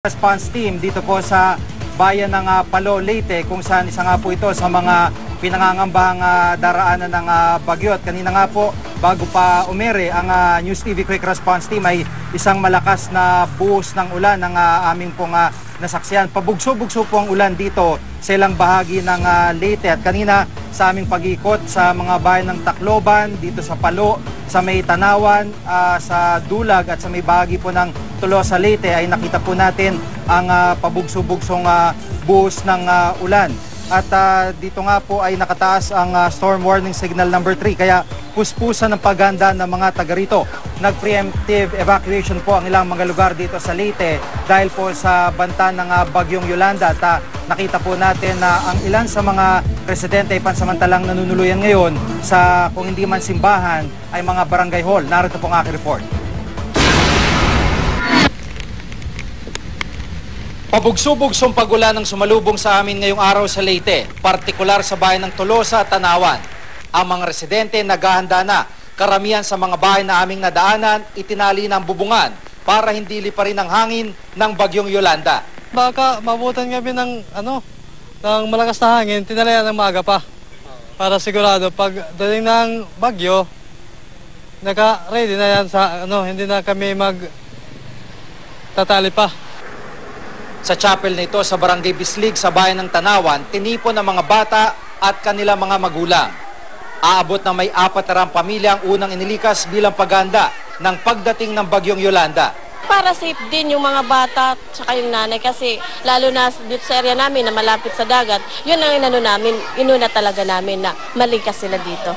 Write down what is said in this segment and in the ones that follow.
Response team dito po sa bayan ng Palo, Leyte, kung saan isa nga po ito sa mga pinangangambahang daraanan ng bagyo. At kanina nga po, bago pa umere ang News TV Quick Response Team ay isang malakas na buhos ng ulan ng aming pong nasaksiyan. Pabugso-bugso po ang ulan dito sa ilang bahagi ng Leyte. At kanina sa aming pag-ikot sa mga bayan ng Tacloban, dito sa Palo, sa may Tanawan, sa Dulag at sa may bahagi po ng Tolosa, Leyte ay nakita po natin ang pabugso-bugsong buhos ng ulan. At dito nga po ay nakataas ang storm warning signal number 3. Kaya puspusan ng paghanda ng mga taga rito. Nag-preemptive evacuation po ang ilang mga lugar dito sa Leyte dahil po sa banta ng bagyong Yolanda. At nakita po natin na ang ilan sa mga residente ay pansamantalang nanunuluyan ngayon sa kung hindi man simbahan ay mga barangay hall. Narito po ang aking report. Pabugso-bugsong pagulan ang sumalubong sa amin ngayong araw sa Leyte, partikular sa bayan ng Tolosa at Tanawan. Ang mga residente naghahanda na, karamihan sa mga bahay na aming nadaanan, itinali ng bubungan para hindi liparin ang hangin ng bagyong Yolanda. Baka mabutan kami ng malakas na hangin, tinalayan ng maaga pa. Para sigurado pag dating ng bagyo, naka-ready na yan sa hindi na kami magtatali pa. Sa chapel na ito sa Barangay Bislig sa bayan ng Tanawan, tinipon ng mga bata at kanilang mga magulang. Aabot na may 4 pamilya ang unang inilikas bilang paghanda ng pagdating ng bagyong Yolanda. Para safe din yung mga bata at saka yung nanay kasi lalo na dito sa area namin na malapit sa dagat, yun ang inuna talaga namin na maligtas sila dito.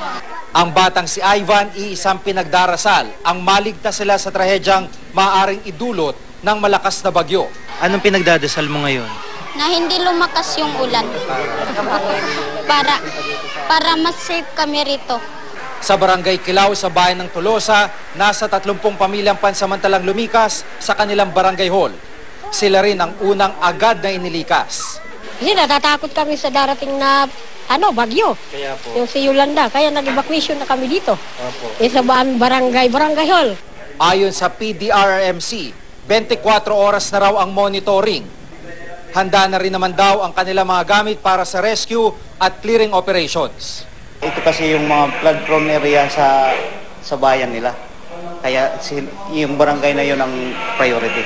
Ang batang si Ivan, iisang pinagdarasal ang maligtas sila sa trahedyang maaaring idulot ng malakas na bagyo. Anong pinagdadasal mo ngayon? Na hindi lumakas yung ulan. Para mas safe kami rito. Sa Barangay Kilaw sa bayan ng Tolosa, nasa 30 pamilyang pansamantalang lumikas sa kanilang barangay hall. Sila rin ang unang agad na inilikas. Kasi natatakot kami sa darating na bagyo. Kaya po. Yung si Yolanda, kaya nag-evacuation na kami dito. Opo. Sa barangay hall. Ayon sa PDRRMC, 24 oras na raw ang monitoring. Handa na rin naman daw ang kanilang mga gamit para sa rescue at clearing operations. Ito kasi yung mga flood-prone area sa bayan nila. Kaya yung barangay na yun ang priority.